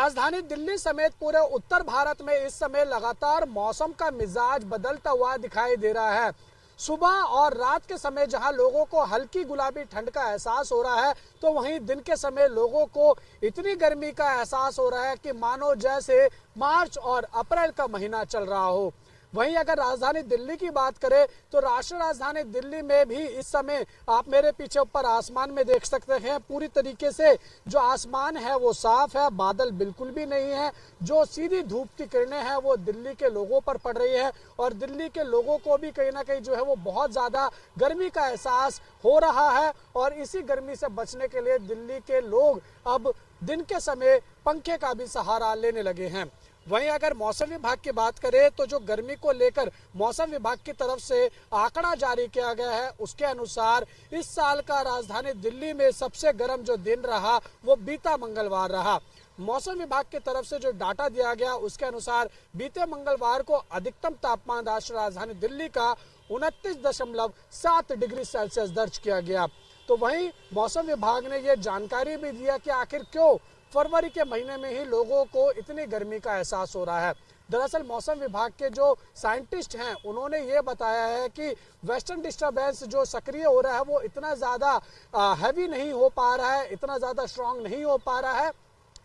राजधानी दिल्ली समेत पूरे उत्तर भारत में इस समय लगातार मौसम का मिजाज बदलता हुआ दिखाई दे रहा है। सुबह और रात के समय जहां लोगों को हल्की गुलाबी ठंड का एहसास हो रहा है, तो वहीं दिन के समय लोगों को इतनी गर्मी का एहसास हो रहा है कि मानो जैसे मार्च और अप्रैल का महीना चल रहा हो। वहीं अगर राजधानी दिल्ली की बात करें तो राष्ट्रीय राजधानी दिल्ली में भी इस समय आप मेरे पीछे ऊपर आसमान में देख सकते हैं, पूरी तरीके से जो आसमान है वो साफ है, बादल बिल्कुल भी नहीं है। जो सीधी धूप की किरणें हैं वो दिल्ली के लोगों पर पड़ रही है और दिल्ली के लोगों को भी कहीं ना कहीं जो है वो बहुत ज्यादा गर्मी का एहसास हो रहा है। और इसी गर्मी से बचने के लिए दिल्ली के लोग अब दिन के समय पंखे का भी सहारा लेने लगे हैं। वहीं अगर मौसम विभाग की बात करें तो जो गर्मी को लेकर मौसम विभाग की तरफ से आंकड़ा जारी किया गया है, उसके अनुसार इस साल का राजधानी दिल्ली में सबसे गर्म जो दिन रहा वो बीता मंगलवार रहा। मौसम विभाग की तरफ से जो डाटा दिया गया उसके अनुसार बीते मंगलवार को अधिकतम तापमान राष्ट्रीय राजधानी दिल्ली का 29.7 डिग्री सेल्सियस दर्ज किया गया। तो वहीं मौसम विभाग ने यह जानकारी भी दिया कि आखिर क्यों फरवरी के महीने में ही लोगों को इतनी गर्मी का एहसास हो रहा है। दरअसल मौसम विभाग के जो साइंटिस्ट हैं उन्होंने ये बताया है कि वेस्टर्न डिस्टर्बेंस जो सक्रिय हो रहा है वो इतना ज़्यादा हैवी नहीं हो पा रहा है, इतना ज़्यादा स्ट्रांग नहीं हो पा रहा है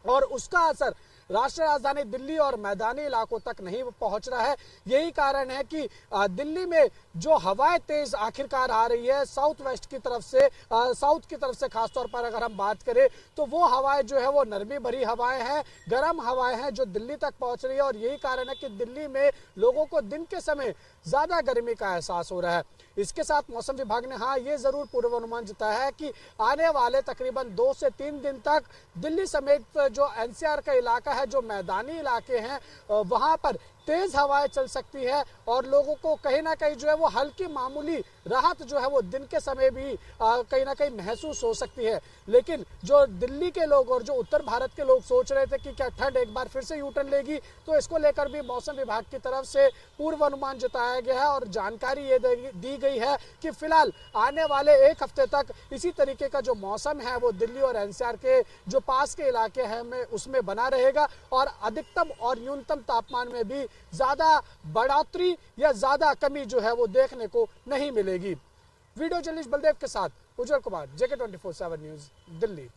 और उसका असर राष्ट्रीय राजधानी दिल्ली और मैदानी इलाकों तक नहीं पहुंच रहा है। यही कारण है कि दिल्ली में जो हवाएं तेज आखिरकार आ रही है साउथ वेस्ट की तरफ से, साउथ की तरफ से खासतौर पर अगर हम बात करें तो वो हवाएं जो है वो नरमी भरी हवाएं हैं, गर्म हवाएं हैं जो दिल्ली तक पहुंच रही है। और यही कारण है कि दिल्ली में लोगों को दिन के समय ज्यादा गर्मी का एहसास हो रहा है। इसके साथ मौसम विभाग ने हाँ ये जरूर पूर्वानुमान जताया है कि आने वाले तकरीबन 2 से 3 दिन तक दिल्ली समेत जो एनसीआर का इलाका है, जो मैदानी इलाके हैं, वहां पर तेज हवाएं चल सकती है और लोगों को कहीं ना कहीं जो है वो हल्की मामूली राहत जो है वो दिन के समय भी कहीं ना कहीं महसूस हो सकती है। लेकिन जो दिल्ली के लोग और जो उत्तर भारत के लोग सोच रहे थे कि क्या ठंड एक बार फिर से यूटर्न लेगी, तो इसको लेकर भी मौसम विभाग की तरफ से पूर्वानुमान जताया गया है और जानकारी ये दी गई है कि फिलहाल आने वाले 1 हफ्ते तक इसी तरीके का जो मौसम है वो दिल्ली और एनसीआर के जो पास के इलाके हैं में उसमें बना रहेगा और अधिकतम और न्यूनतम तापमान में भी ज्यादा बढ़ोतरी या ज्यादा कमी जो है वो देखने को नहीं मिलेगी। वीडियो जर्नलिस्ट बलदेव के साथ उज्जवल कुमार, JK 24/7 न्यूज, दिल्ली।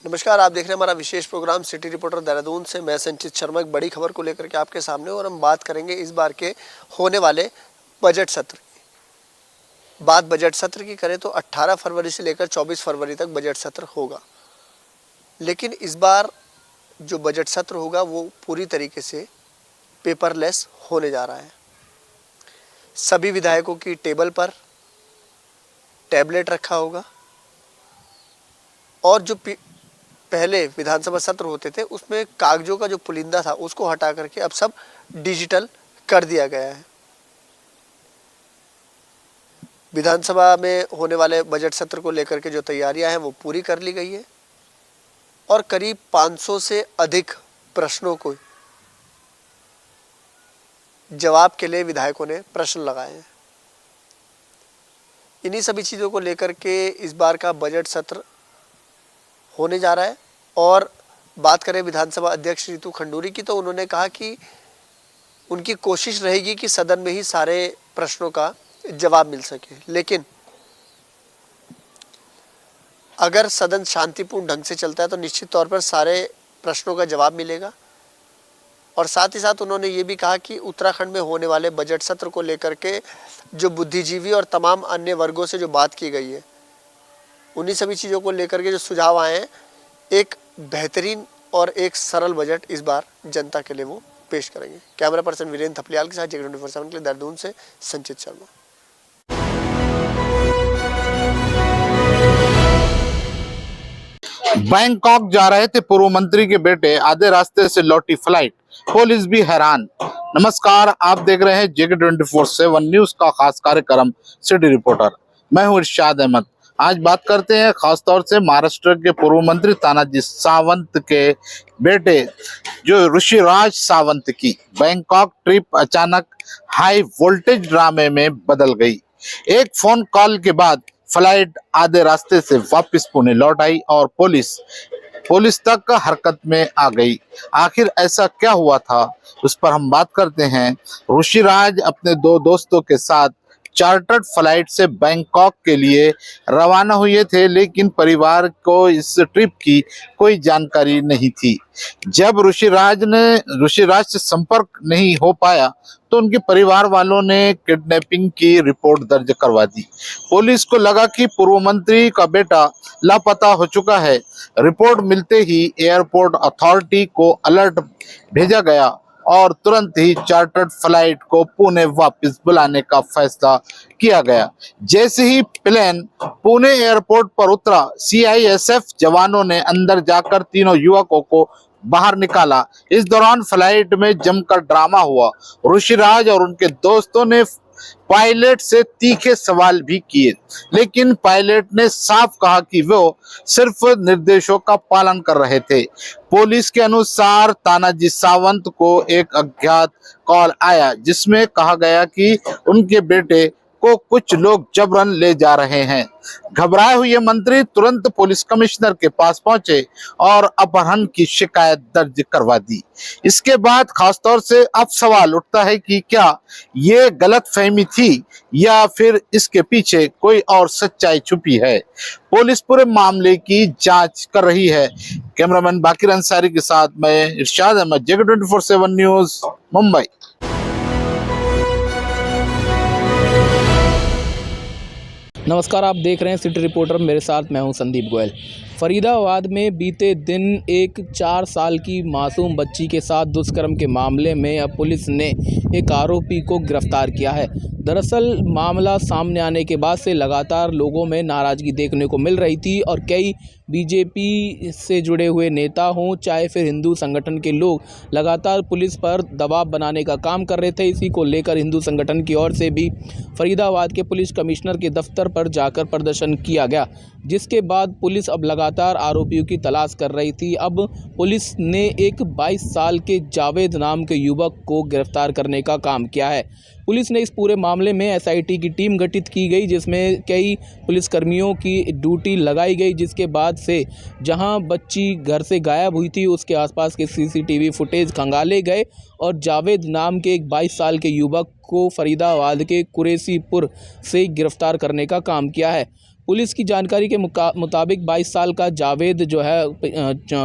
नमस्कार, आप देख रहे हैं हमारा विशेष प्रोग्राम सिटी रिपोर्टर देहरादून से। मैं संचित शर्मा एक बड़ी खबर को लेकर के आपके सामने और हम बात करेंगे इस बार के होने वाले बजट सत्र की। बात बजट सत्र की करें तो 18 फरवरी से लेकर 24 फरवरी तक बजट सत्र होगा, लेकिन इस बार जो बजट सत्र होगा वो पूरी तरीके से पेपरलेस होने जा रहा है। सभी विधायकों की टेबल पर टैबलेट रखा होगा और जो पहले विधानसभा सत्र होते थे उसमें कागजों का जो पुलिंदा था उसको हटा करके अब सब डिजिटल कर दिया गया है। विधानसभा में होने वाले बजट सत्र को लेकर के जो तैयारियां हैं वो पूरी कर ली गई है और करीब 500 से अधिक प्रश्नों को जवाब के लिए विधायकों ने प्रश्न लगाए हैं। इन्हीं सभी चीज़ों को लेकर के इस बार का बजट सत्र होने जा रहा है। और बात करें विधानसभा अध्यक्ष रितु खंडूरी की, तो उन्होंने कहा कि उनकी कोशिश रहेगी कि सदन में ही सारे प्रश्नों का जवाब मिल सके, लेकिन अगर सदन शांतिपूर्ण ढंग से चलता है तो निश्चित तौर पर सारे प्रश्नों का जवाब मिलेगा। और साथ ही साथ उन्होंने ये भी कहा कि उत्तराखंड में होने वाले बजट सत्र को लेकर के जो बुद्धिजीवी और तमाम अन्य वर्गों से जो बात की गई है, उन्हीं सभी चीज़ों को लेकर के जो सुझाव आए हैं, एक बेहतरीन और एक सरल बजट इस बार जनता के लिए वो पेश करेंगे। कैमरा पर्सन वीरेंद्र थपलियाल के साथ JK 24/7 के लिए देहरादून से संचित शर्मा। बैंकॉक जा रहे थे पूर्व मंत्री के बेटे, आधे रास्ते से लौटी फ्लाइट, पुलिस भी हैरान। नमस्कार, आप देख रहे हैं JK 24/7 न्यूज का खास कार्यक्रम सिटी रिपोर्टर। मैं हूं इरशाद अहमद। आज बात करते हैं खासतौर से महाराष्ट्र के पूर्व मंत्री तानाजी सावंत के बेटे जो ऋषिराज सावंत की बैंकॉक ट्रिप अचानक हाई वोल्टेज ड्रामे में बदल गई। एक फोन कॉल के बाद फ्लाइट आधे रास्ते से वापस पुणे लौट आई और पुलिस तक हरकत में आ गई। आखिर ऐसा क्या हुआ था, उस पर हम बात करते हैं। ऋषिराज अपने 2 दोस्तों के साथ चार्टर्ड फ्लाइट से बैंकॉक के लिए रवाना हुए थे, लेकिन परिवार को इस ट्रिप की कोई जानकारी नहीं थी। जब ऋषिराज से संपर्क नहीं हो पाया तो उनके परिवार वालों ने किडनैपिंग की रिपोर्ट दर्ज करवा दी। पुलिस को लगा कि पूर्व मंत्री का बेटा लापता हो चुका है। रिपोर्ट मिलते ही एयरपोर्ट अथॉरिटी को अलर्ट भेजा गया और तुरंत ही चार्टर्ड फ्लाइट को पुणे वापस बुलाने का फैसला किया गया। जैसे ही प्लेन पुणे एयरपोर्ट पर उतरा, सीआईएसएफ जवानों ने अंदर जाकर तीनों युवकों को बाहर निकाला। इस दौरान फ्लाइट में जमकर ड्रामा हुआ। ऋषिराज और उनके दोस्तों ने पायलट से तीखे सवाल भी किए, लेकिन पायलट ने साफ कहा कि वो सिर्फ निर्देशों का पालन कर रहे थे। पुलिस के अनुसार तानाजी सावंत को एक अज्ञात कॉल आया, जिसमें कहा गया कि उनके बेटे को कुछ लोग जबरन ले जा रहे हैं। घबराए हुए मंत्री तुरंत पुलिस कमिश्नर के पास पहुंचे और अपहरण की शिकायत दर्ज करवा दी। इसके बाद खासतौर से अब सवाल उठता है कि क्या ये गलतफहमी थी या फिर इसके पीछे कोई और सच्चाई छुपी है। पुलिस पूरे मामले की जांच कर रही है। कैमरामैन बाकिर अंसारी के साथ मैं इरशाद अहमद, जगह 24/7 न्यूज, मुंबई। नमस्कार, आप देख रहे हैं सिटी रिपोर्टर। मेरे साथ मैं हूं संदीप गोयल। फरीदाबाद में बीते दिन एक 4 साल की मासूम बच्ची के साथ दुष्कर्म के मामले में अब पुलिस ने एक आरोपी को गिरफ्तार किया है। दरअसल मामला सामने आने के बाद से लगातार लोगों में नाराज़गी देखने को मिल रही थी और कई बीजेपी से जुड़े हुए नेता हों चाहे फिर हिंदू संगठन के लोग लगातार पुलिस पर दबाव बनाने का काम कर रहे थे। इसी को लेकर हिंदू संगठन की ओर से भी फरीदाबाद के पुलिस कमिश्नर के दफ्तर पर जाकर प्रदर्शन किया गया, जिसके बाद पुलिस अब लगातार आरोपियों की तलाश कर रही थी। अब पुलिस ने एक 22 साल के जावेद नाम के युवक को गिरफ्तार करने का काम किया है। पुलिस ने इस पूरे मामले में एसआईटी की टीम गठित की गई, जिसमें कई पुलिसकर्मियों की ड्यूटी लगाई गई, जिसके बाद से जहां बच्ची घर से गायब हुई थी उसके आसपास के सीसीटीवी फुटेज खंगाले गए और जावेद नाम के एक 22 साल के युवक को फरीदाबाद के कुरैशीपुर से गिरफ्तार करने का काम किया है। पुलिस की जानकारी के मुताबिक 22 साल का जावेद जो है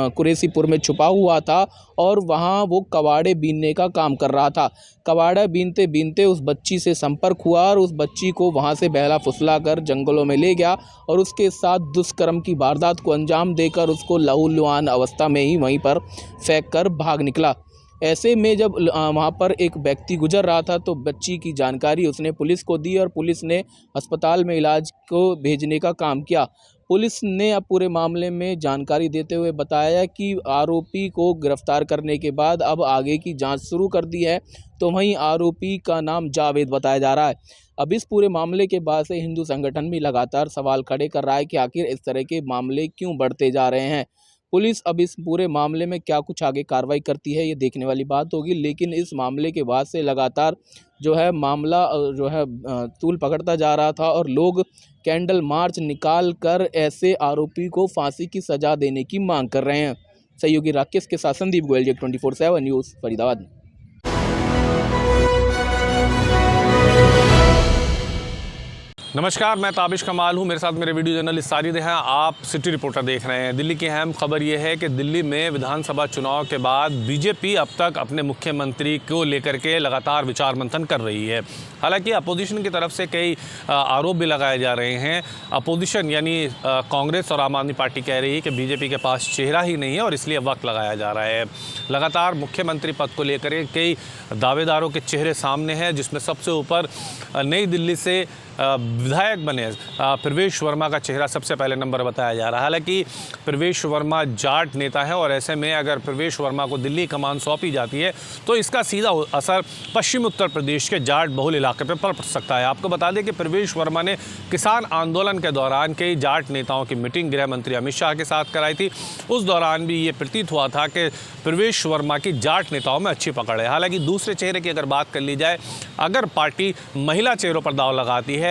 कुरैशीपुर में छुपा हुआ था और वहां वो कबाड़े बीनने का काम कर रहा था। कबाड़ा बीनते बीनते उस बच्ची से संपर्क हुआ और उस बच्ची को वहां से बहला फुसला कर जंगलों में ले गया और उसके साथ दुष्कर्म की वारदात को अंजाम देकर उसको लहूलुहान अवस्था में ही वहीं पर फेंक कर भाग निकला। ऐसे में जब वहाँ पर एक व्यक्ति गुजर रहा था तो बच्ची की जानकारी उसने पुलिस को दी और पुलिस ने अस्पताल में इलाज को भेजने का काम किया। पुलिस ने अब पूरे मामले में जानकारी देते हुए बताया कि आरोपी को गिरफ्तार करने के बाद अब आगे की जांच शुरू कर दी है। तो वहीं आरोपी का नाम जावेद बताया जा रहा है। अब इस पूरे मामले के बाद से हिंदू संगठन भी लगातार सवाल खड़े कर रहा है कि आखिर इस तरह के मामले क्यों बढ़ते जा रहे हैं। पुलिस अब इस पूरे मामले में क्या कुछ आगे कार्रवाई करती है ये देखने वाली बात होगी, लेकिन इस मामले के बाद से लगातार जो है मामला जो है तूल पकड़ता जा रहा था और लोग कैंडल मार्च निकाल कर ऐसे आरोपी को फांसी की सज़ा देने की मांग कर रहे हैं। सहयोगी राकेश के साथ संदीप गोयल, जगह 24/7 न्यूज़, फरीदाबाद। नमस्कार, मैं ताबिश कमाल हूं। मेरे साथ मेरे वीडियो जर्नलिस्ट साजिद हैं। आप सिटी रिपोर्टर देख रहे हैं। दिल्ली की अहम खबर यह है कि दिल्ली में विधानसभा चुनाव के बाद बीजेपी अब तक अपने मुख्यमंत्री को लेकर के लगातार विचार मंथन कर रही है। हालांकि अपोजिशन की तरफ से कई आरोप भी लगाए जा रहे हैं। अपोजिशन यानी कांग्रेस और आम आदमी पार्टी कह रही है कि बीजेपी के पास चेहरा ही नहीं है और इसलिए वक्त लगाया जा रहा है। लगातार मुख्यमंत्री पद को लेकर कई दावेदारों के चेहरे सामने हैं, जिसमें सबसे ऊपर नई दिल्ली से विधायक बने प्रवेश वर्मा का चेहरा सबसे पहले नंबर बताया जा रहा है। हालांकि प्रवेश वर्मा जाट नेता है और ऐसे में अगर प्रवेश वर्मा को दिल्ली कमान सौंपी जाती है तो इसका सीधा असर पश्चिमी उत्तर प्रदेश के जाट बहुल इलाके पर पड़ सकता है। आपको बता दें कि प्रवेश वर्मा ने किसान आंदोलन के दौरान कई जाट नेताओं की मीटिंग गृह मंत्री अमित शाह के साथ कराई थी। उस दौरान भी ये प्रतीत हुआ था कि प्रवेश वर्मा की जाट नेताओं में अच्छी पकड़ है। हालांकि दूसरे चेहरे की अगर बात कर ली जाए, अगर पार्टी महिला चेहरों पर दांव लगाती है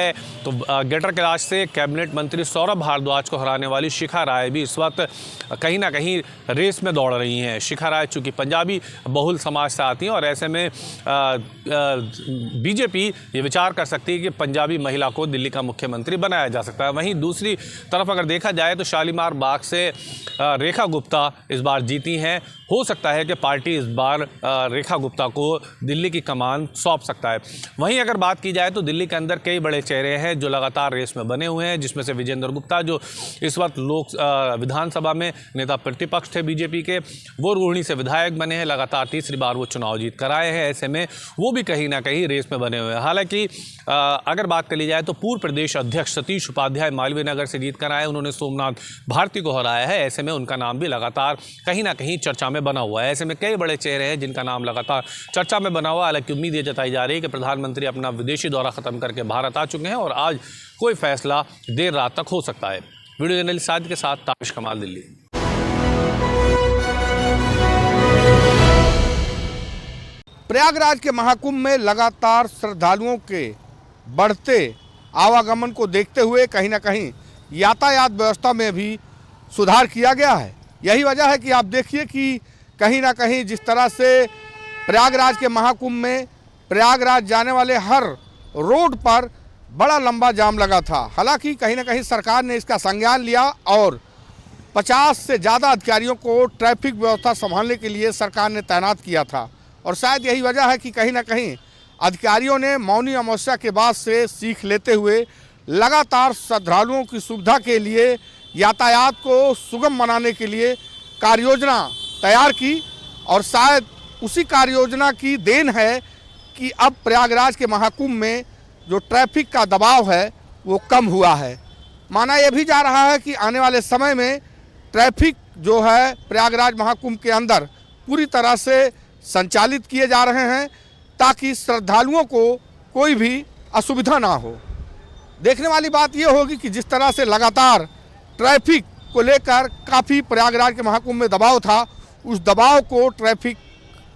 तो ग्रेटर कैलाश से कैबिनेट मंत्री सौरभ भारद्वाज को हराने वाली शिखा राय भी इस वक्त कहीं ना कहीं रेस में दौड़ रही हैं। शिखा राय चूँकि पंजाबी बहुल समाज से आती हैं और ऐसे में बीजेपी ये विचार कर सकती है कि पंजाबी महिला को दिल्ली का मुख्यमंत्री बनाया जा सकता है। वहीं दूसरी तरफ अगर देखा जाए तो शालीमार बाग से रेखा गुप्ता इस बार जीती हैं। हो सकता है कि पार्टी इस बार रेखा गुप्ता को दिल्ली की कमान सौंप सकता है। वहीं अगर बात की जाए तो दिल्ली के अंदर कई बड़े चेहरे हैं जो लगातार रेस में बने हुए हैं, जिसमें से विजेंद्र गुप्ता जो इस वक्त विधानसभा में नेता प्रतिपक्ष थे बीजेपी के, वो रोहिणी से विधायक बने हैं, लगातार तीसरी बार वो चुनाव जीत कर आए हैं। ऐसे में वो भी कहीं ना कहीं रेस में बने हुए हैं। हालांकि अगर बात कर ली जाए तो पूर्व प्रदेश अध्यक्ष सतीश उपाध्याय मालवीय नगर से जीत कर आए, उन्होंने सोमनाथ भारती को हराया है। ऐसे में उनका नाम भी लगातार कहीं ना कहीं चर्चा में बना हुआ है। ऐसे में कई बड़े चेहरे हैं जिनका नाम लगातार चर्चा में बना हुआ है। हालांकि उम्मीद ये जताई जा रही है कि प्रधानमंत्री अपना विदेशी दौरा खत्म करके भारत आ चुके हैं और आज कोई फैसला देर रात तक हो सकता है। वीडियो जर्नलिस्ट साद के साथ ताबिश कमाल, दिल्ली। प्रयागराज के महाकुंभ में लगातार श्रद्धालुओं के बढ़ते आवागमन को देखते हुए कहीं ना कहीं यातायात व्यवस्था में भी सुधार किया गया है। यही वजह है कि आप देखिए कि कहीं ना कहीं जिस तरह से प्रयागराज के महाकुंभ में प्रयागराज जाने वाले हर रोड पर बड़ा लंबा जाम लगा था। हालांकि कहीं ना कहीं सरकार ने इसका संज्ञान लिया और 50 से ज़्यादा अधिकारियों को ट्रैफिक व्यवस्था संभालने के लिए सरकार ने तैनात किया था। और शायद यही वजह है कि कहीं ना कहीं अधिकारियों ने मौनी अमावस्या के बाद से सीख लेते हुए लगातार श्रद्धालुओं की सुविधा के लिए यातायात को सुगम बनाने के लिए कार्ययोजना तैयार की। और शायद उसी कार्ययोजना की देन है कि अब प्रयागराज के महाकुंभ में जो ट्रैफिक का दबाव है वो कम हुआ है। माना यह भी जा रहा है कि आने वाले समय में ट्रैफिक जो है प्रयागराज महाकुंभ के अंदर पूरी तरह से संचालित किए जा रहे हैं ताकि श्रद्धालुओं को कोई भी असुविधा ना हो। देखने वाली बात यह होगी कि जिस तरह से लगातार ट्रैफिक को लेकर काफ़ी प्रयागराज के महाकुंभ में दबाव था, उस दबाव को ट्रैफिक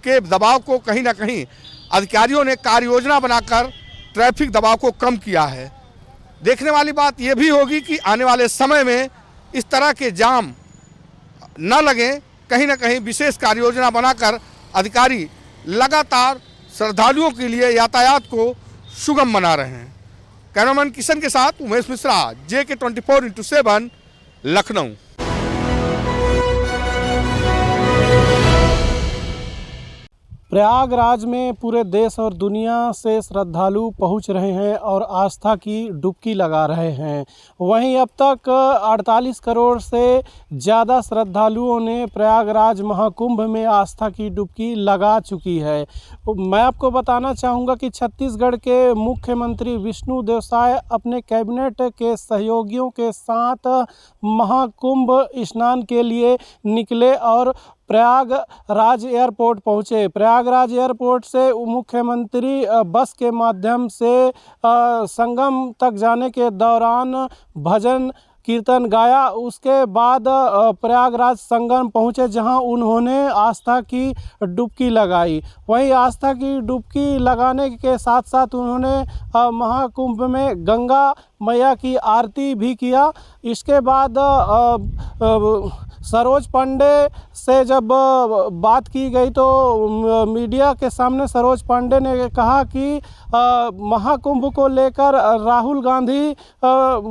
के दबाव को कहीं ना कहीं अधिकारियों ने कार्य योजना बनाकर ट्रैफिक दबाव को कम किया है। देखने वाली बात यह भी होगी कि आने वाले समय में इस तरह के जाम न लगे, कहीं ना कहीं विशेष कार्य योजना बनाकर अधिकारी लगातार श्रद्धालुओं के लिए यातायात को सुगम बना रहे हैं। कैमरामैन किशन के साथ उमेश मिश्रा, JK 24x7 लखनऊ। प्रयागराज में पूरे देश और दुनिया से श्रद्धालु पहुंच रहे हैं और आस्था की डुबकी लगा रहे हैं। वहीं अब तक 48 करोड़ से ज़्यादा श्रद्धालुओं ने प्रयागराज महाकुंभ में आस्था की डुबकी लगा चुकी है। मैं आपको बताना चाहूँगा कि छत्तीसगढ़ के मुख्यमंत्री विष्णुदेव साय अपने कैबिनेट के सहयोगियों के साथ महाकुंभ स्नान के लिए निकले और प्रयागराज एयरपोर्ट पहुँचे। प्रयागराज एयरपोर्ट से मुख्यमंत्री बस के माध्यम से संगम तक जाने के दौरान भजन कीर्तन गाया। उसके बाद प्रयागराज संगम पहुँचे जहां उन्होंने आस्था की डुबकी लगाई। वहीं आस्था की डुबकी लगाने के साथ साथ उन्होंने महाकुंभ में गंगा मैया की आरती भी किया। इसके बाद सरोज पांडे से जब बात की गई तो मीडिया के सामने सरोज पांडे ने कहा कि महाकुंभ को लेकर राहुल गांधी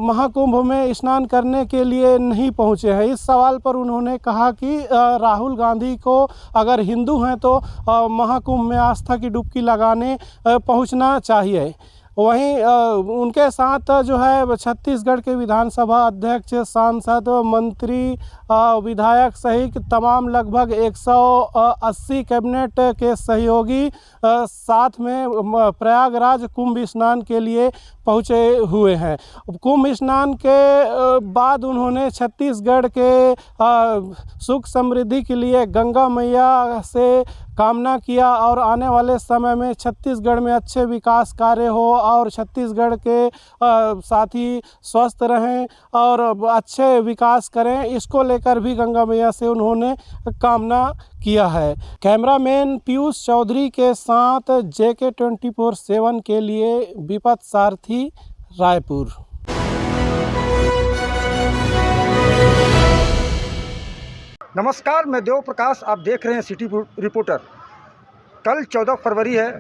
महाकुंभ में स्नान करने के लिए नहीं पहुंचे हैं। इस सवाल पर उन्होंने कहा कि राहुल गांधी को अगर हिंदू हैं तो महाकुंभ में आस्था की डुबकी लगाने पहुंचना चाहिए। वहीं उनके साथ जो है छत्तीसगढ़ के विधानसभा अध्यक्ष, सांसद, मंत्री, विधायक सहित तमाम लगभग 180 कैबिनेट के सहयोगी साथ में प्रयागराज कुंभ स्नान के लिए पहुँचे हुए हैं। कुंभ स्नान के बाद उन्होंने छत्तीसगढ़ के सुख समृद्धि के लिए गंगा मैया से कामना किया और आने वाले समय में छत्तीसगढ़ में अच्छे विकास कार्य हो और छत्तीसगढ़ के साथी स्वस्थ रहें और अच्छे विकास करें, इसको लेकर भी गंगा मैया से उन्होंने कामना किया है। कैमरामैन पीयूष चौधरी के साथ JK 24/7 के लिए विपत सारथी, रायपुर। नमस्कार, मैं देव प्रकाश, आप देख रहे हैं सिटी रिपोर्टर। कल 14 फरवरी है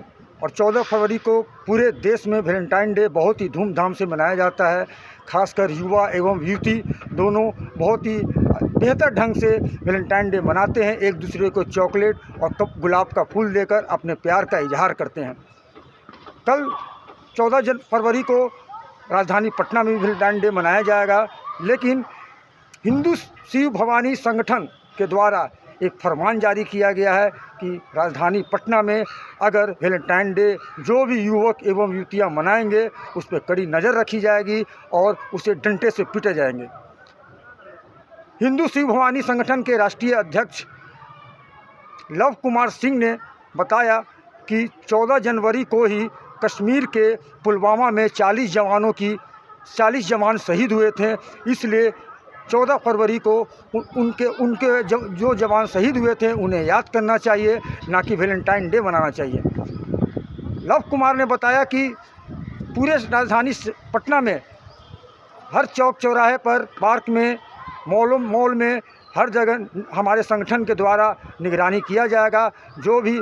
और 14 फरवरी को पूरे देश में वैलेंटाइन डे बहुत ही धूमधाम से मनाया जाता है। खासकर युवा एवं युवती दोनों बहुत ही बेहतर ढंग से वैलेंटाइन डे मनाते हैं। एक दूसरे को चॉकलेट और गुलाब का फूल देकर अपने प्यार का इजहार करते हैं। कल 14 फरवरी को राजधानी पटना में भी वैलेंटाइन डे मनाया जाएगा, लेकिन हिंदू शिव भवानी संगठन के द्वारा एक फरमान जारी किया गया है कि राजधानी पटना में अगर वैलेंटाइन डे जो भी युवक एवं युवतियां मनाएंगे उस पर कड़ी नज़र रखी जाएगी और उसे डंडे से पीटे जाएंगे। हिंदू शिव भवानी संगठन के राष्ट्रीय अध्यक्ष लव कुमार सिंह ने बताया कि 14 जनवरी को ही कश्मीर के पुलवामा में 40 जवान शहीद हुए थे, इसलिए 14 फरवरी को उनके जो जवान शहीद हुए थे उन्हें याद करना चाहिए, ना कि वैलेंटाइन डे मनाना चाहिए। लव कुमार ने बताया कि पूरे राजधानी पटना में हर चौक चौराहे पर, पार्क में, मॉल में, हर जगह हमारे संगठन के द्वारा निगरानी किया जाएगा। जो भी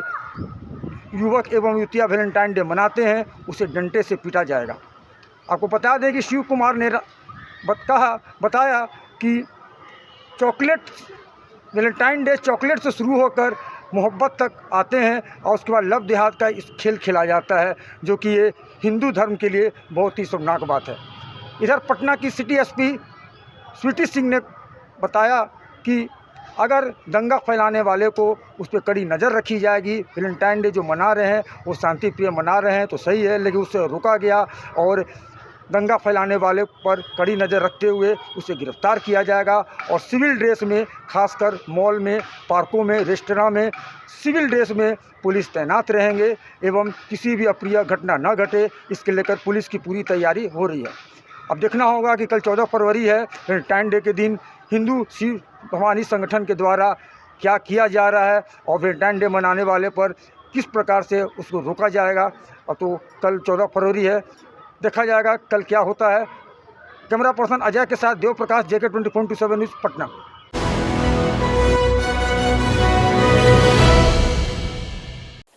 युवक एवं युवतियाँ वैलेंटाइन डे मनाते हैं उसे डंडे से पीटा जाएगा। आपको बता दें कि शिव कुमार ने बताया कि वैलेंटाइन डे चॉकलेट से शुरू होकर मोहब्बत तक आते हैं और उसके बाद लव देहात का इस खेल खेला जाता है, जो कि ये हिंदू धर्म के लिए बहुत ही शर्मनाक बात है। इधर पटना की सिटी एसपी स्वीटी सिंह ने बताया कि अगर दंगा फैलाने वाले को उस पर कड़ी नज़र रखी जाएगी। वैलेंटाइन डे जो मना रहे हैं वो शांति प्रिय मना रहे हैं तो सही है, लेकिन उससे रोका गया और दंगा फैलाने वाले पर कड़ी नज़र रखते हुए उसे गिरफ्तार किया जाएगा। और सिविल ड्रेस में, खासकर मॉल में, पार्कों में, रेस्टोरेंट में सिविल ड्रेस में पुलिस तैनात रहेंगे एवं किसी भी अप्रिय घटना न घटे, इसके लेकर पुलिस की पूरी तैयारी हो रही है। अब देखना होगा कि कल 14 फरवरी है, वैलेंटाइन डे के दिन हिंदू शिव भवानी संगठन के द्वारा क्या किया जा रहा है और वैलेंटाइन डे मनाने वाले पर किस प्रकार से उसको रोका जाएगा। और तो कल 14 फरवरी है, देखा जाएगा कल क्या होता है। कैमरा पर्सन अजय के साथ देव प्रकाश, JK 24/7 न्यूज़, पटना।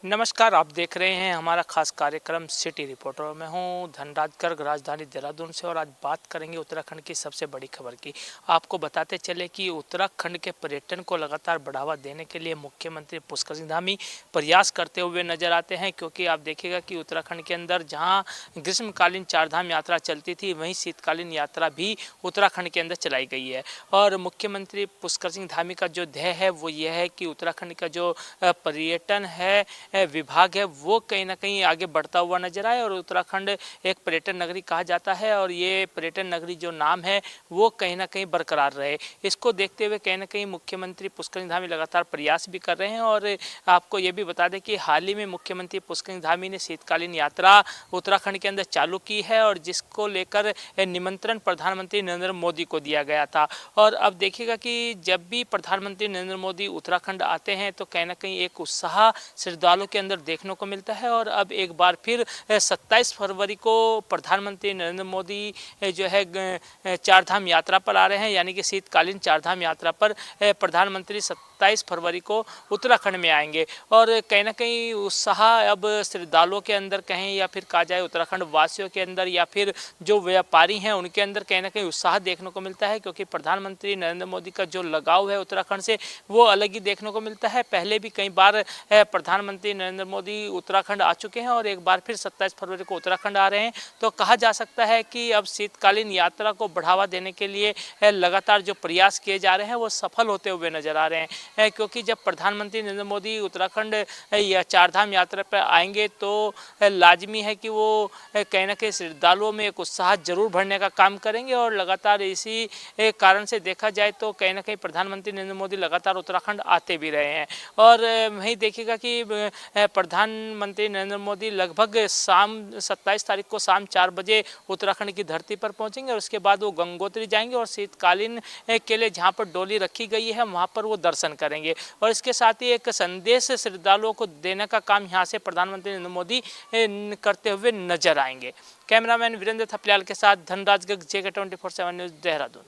नमस्कार, आप देख रहे हैं हमारा खास कार्यक्रम सिटी रिपोर्टर। मैं हूं धनराज गर्ग, राजधानी देहरादून से, और आज बात करेंगे उत्तराखंड की सबसे बड़ी खबर की। आपको बताते चले कि उत्तराखंड के पर्यटन को लगातार बढ़ावा देने के लिए मुख्यमंत्री पुष्कर सिंह धामी प्रयास करते हुए नजर आते हैं, क्योंकि आप देखिएगा कि उत्तराखंड के अंदर जहाँ ग्रीष्मकालीन चारधाम यात्रा चलती थी, वहीं शीतकालीन यात्रा भी उत्तराखंड के अंदर चलाई गई है। और मुख्यमंत्री पुष्कर सिंह धामी का जो ध्येय है वो यह है कि उत्तराखंड का जो पर्यटन है विभाग है वो कहीं ना कहीं आगे बढ़ता हुआ नजर आए और उत्तराखंड एक पर्यटन नगरी कहा जाता है और ये पर्यटन नगरी जो नाम है वो कहीं ना कहीं बरकरार रहे। इसको देखते हुए कहीं ना कहीं मुख्यमंत्री पुष्कर सिंह धामी लगातार प्रयास भी कर रहे हैं। और आपको ये भी बता दें कि हाल ही में मुख्यमंत्री पुष्कर सिंह धामी ने शीतकालीन यात्रा उत्तराखंड के अंदर चालू की है और जिसको लेकर निमंत्रण प्रधानमंत्री नरेंद्र मोदी को दिया गया था। और अब देखिएगा कि जब भी प्रधानमंत्री नरेंद्र मोदी उत्तराखंड आते हैं तो कहीं ना कहीं एक उत्साह श्रद्धालुओं के अंदर देखने को मिलता है। और अब एक बार फिर 27 फरवरी को प्रधानमंत्री नरेंद्र मोदी जो है चारधाम यात्रा पर आ रहे हैं, यानी कि शीतकालीन चारधाम यात्रा पर प्रधानमंत्री 27 फरवरी को उत्तराखंड में आएंगे। और कहीं ना कहीं उत्साह अब श्रद्धालुओं के अंदर कहें या फिर कहा जाए उत्तराखंड वासियों के अंदर या फिर जो व्यापारी हैं उनके अंदर कहीं ना कहीं उत्साह देखने को मिलता है, क्योंकि प्रधानमंत्री नरेंद्र मोदी का जो लगाव है उत्तराखंड से वो अलग ही देखने को मिलता है। पहले भी कई बार प्रधानमंत्री नरेंद्र मोदी उत्तराखंड आ चुके हैं और एक बार फिर 27 फरवरी को उत्तराखंड आ रहे हैं। तो कहा जा सकता है कि अब शीतकालीन यात्रा को बढ़ावा देने के लिए लगातार जो प्रयास किए जा रहे हैं वो सफल होते हुए नजर आ रहे हैं, क्योंकि जब प्रधानमंत्री नरेंद्र मोदी उत्तराखंड या चारधाम यात्रा पर आएंगे तो लाजमी है कि वो कहीं ना कहीं श्रद्धालुओं में एक उत्साह जरूर बढ़ने का काम करेंगे। और लगातार इसी कारण से देखा जाए तो कहीं ना कहीं प्रधानमंत्री नरेंद्र मोदी लगातार उत्तराखंड आते भी रहे हैं। और वहीं देखिएगा कि प्रधानमंत्री नरेंद्र मोदी लगभग शाम 27 तारीख को शाम 4 बजे उत्तराखंड की धरती पर पहुंचेंगे और उसके बाद वो गंगोत्री जाएंगे और शीतकालीन के लिए जहां पर डोली रखी गई है वहां पर वो दर्शन करेंगे। और इसके साथ ही एक संदेश श्रद्धालुओं को देने का काम यहाँ से प्रधानमंत्री नरेंद्र मोदी करते हुए नजर आएंगे। कैमरामैन वीरेंद्र थपलियाल के साथ धनराज गर्ग, JK24/7 न्यूज़, देहरादून।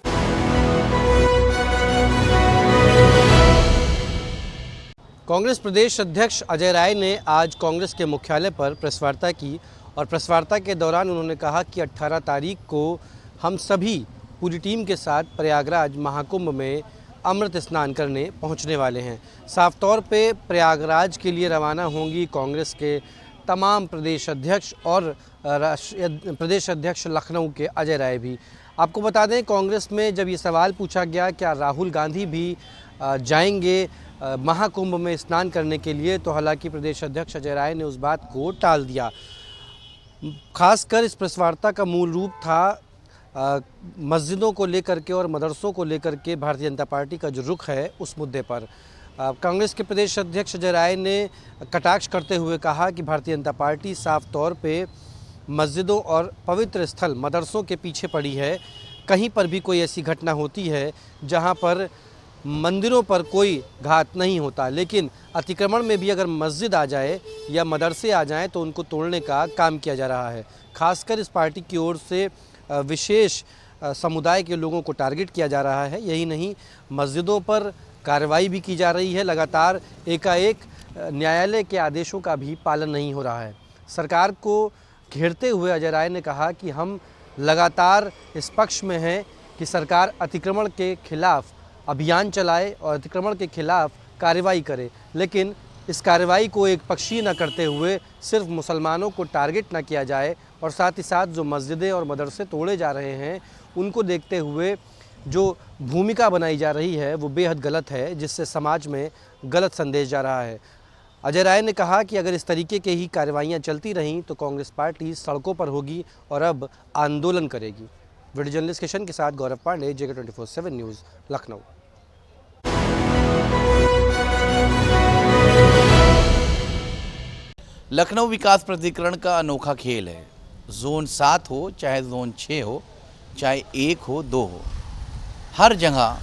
कांग्रेस प्रदेश अध्यक्ष अजय राय ने आज कांग्रेस के मुख्यालय पर प्रेस वार्ता की और प्रेस वार्ता के दौरान उन्होंने कहा कि 18 तारीख को हम सभी पूरी टीम के साथ प्रयागराज महाकुंभ में अमृत स्नान करने पहुंचने वाले हैं। साफ तौर पे प्रयागराज के लिए रवाना होंगी कांग्रेस के तमाम प्रदेश अध्यक्ष और प्रदेश अध्यक्ष लखनऊ के अजय राय भी। आपको बता दें, कांग्रेस में जब ये सवाल पूछा गया क्या राहुल गांधी भी जाएंगे महाकुंभ में स्नान करने के लिए, तो हालांकि प्रदेश अध्यक्ष अजय राय ने उस बात को टाल दिया। खासकर इस प्रेस वार्ता का मूल रूप था मस्जिदों को लेकर के और मदरसों को लेकर के भारतीय जनता पार्टी का जो रुख है उस मुद्दे पर। कांग्रेस के प्रदेश अध्यक्ष अजय राय ने कटाक्ष करते हुए कहा कि भारतीय जनता पार्टी साफ तौर पे मस्जिदों और पवित्र स्थल मदरसों के पीछे पड़ी है। कहीं पर भी कोई ऐसी घटना होती है जहां पर मंदिरों पर कोई घात नहीं होता, लेकिन अतिक्रमण में भी अगर मस्जिद आ जाए या मदरसे आ जाएं तो उनको तोड़ने का काम किया जा रहा है। खासकर इस पार्टी की ओर से विशेष समुदाय के लोगों को टारगेट किया जा रहा है। यही नहीं, मस्जिदों पर कार्रवाई भी की जा रही है। लगातार एकाएक न्यायालय के आदेशों का भी पालन नहीं हो रहा है। सरकार को घेरते हुए अजय राय ने कहा कि हम लगातार इस पक्ष में हैं कि सरकार अतिक्रमण के खिलाफ अभियान चलाए और अतिक्रमण के खिलाफ कार्रवाई करे, लेकिन इस कार्रवाई को एक पक्षीय न करते हुए सिर्फ मुसलमानों को टारगेट न किया जाए और साथ ही साथ जो मस्जिदें और मदरसे तोड़े जा रहे हैं उनको देखते हुए जो भूमिका बनाई जा रही है वो बेहद गलत है, जिससे समाज में गलत संदेश जा रहा है। अजय राय ने कहा कि अगर इस तरीके की ही कार्रवाइयाँ चलती रहीं तो कांग्रेस पार्टी सड़कों पर होगी और अब आंदोलन करेगी। वीडियो जर्नलिस्ट किशन के साथ गौरव पांडे, JK24/7 न्यूज़, लखनऊ। लखनऊ विकास प्राधिकरण का अनोखा खेल है। जोन 7 हो चाहे जोन 6 हो, चाहे 1 हो 2 हो, हर जगह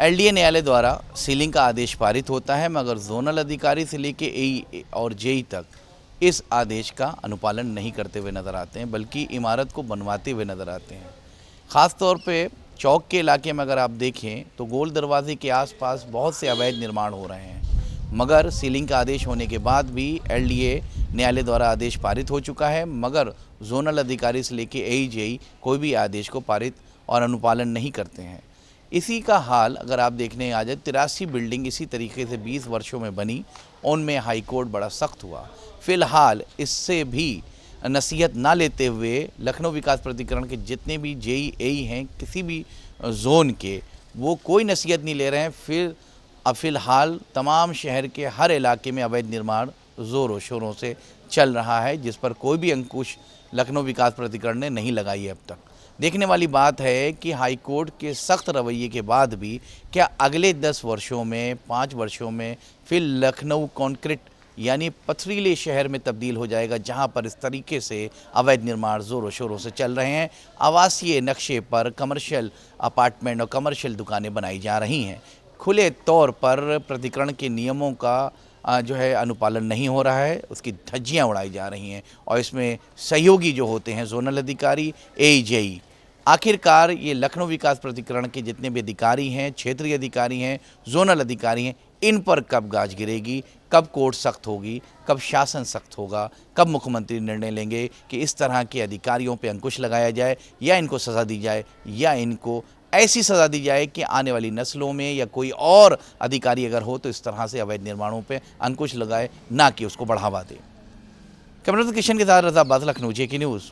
LDA न्यायालय द्वारा सीलिंग का आदेश पारित होता है, मगर जोनल अधिकारी से लेके AE और JE तक इस आदेश का अनुपालन नहीं करते हुए नज़र आते हैं, बल्कि इमारत को बनवाते हुए नज़र आते हैं। ख़ास तौर पे चौक के इलाके में अगर आप देखें तो गोल दरवाजे के आसपास बहुत से अवैध निर्माण हो रहे हैं, मगर सीलिंग का आदेश होने के बाद भी LDA न्यायालय द्वारा आदेश पारित हो चुका है, मगर जोनल अधिकारी से लेके AE JE कोई भी आदेश को पारित और अनुपालन नहीं करते हैं। इसी का हाल अगर आप देखने आ जाए, 83 बिल्डिंग इसी तरीके से 20 वर्षों में बनी, उनमें हाई कोर्ट बड़ा सख्त हुआ। फ़िलहाल इससे भी नसीहत ना लेते हुए लखनऊ विकास प्राधिकरण के जितने भी JE AE हैं किसी भी जोन के, वो कोई नसीहत नहीं ले रहे हैं। अब फ़िलहाल तमाम शहर के हर इलाके में अवैध निर्माण ज़ोरों शोरों से चल रहा है, जिस पर कोई भी अंकुश लखनऊ विकास प्राधिकरण ने नहीं लगाई है अब तक। देखने वाली बात है कि हाई कोर्ट के सख्त रवैये के बाद भी क्या अगले 10 वर्षों में, 5 वर्षों में फिर लखनऊ कॉन्क्रीट यानी पथरीले शहर में तब्दील हो जाएगा, जहां पर इस तरीके से अवैध निर्माण ज़ोरों शोरों से चल रहे हैं। आवासीय नक्शे पर कमर्शियल अपार्टमेंट और कमर्शियल दुकानें बनाई जा रही हैं। खुले तौर पर प्राधिकरण के नियमों का जो है अनुपालन नहीं हो रहा है, उसकी धज्जियाँ उड़ाई जा रही हैं और इसमें सहयोगी जो होते हैं जोनल अधिकारी, AE JE। आखिरकार ये लखनऊ विकास प्राधिकरण के जितने भी अधिकारी हैं, क्षेत्रीय अधिकारी हैं, जोनल अधिकारी हैं, इन पर कब गाज गिरेगी, कब कोर्ट सख्त होगी, कब शासन सख्त होगा, कब मुख्यमंत्री निर्णय लेंगे कि इस तरह के अधिकारियों पे अंकुश लगाया जाए या इनको सज़ा दी जाए या इनको ऐसी सज़ा दी जाए कि आने वाली नस्लों में या कोई और अधिकारी अगर हो तो इस तरह से अवैध निर्माणों पे अंकुश लगाए, ना कि उसको बढ़ावा दे। कैमरा किशन के साथ रजा अब्बास, लखनऊ, JK न्यूज़।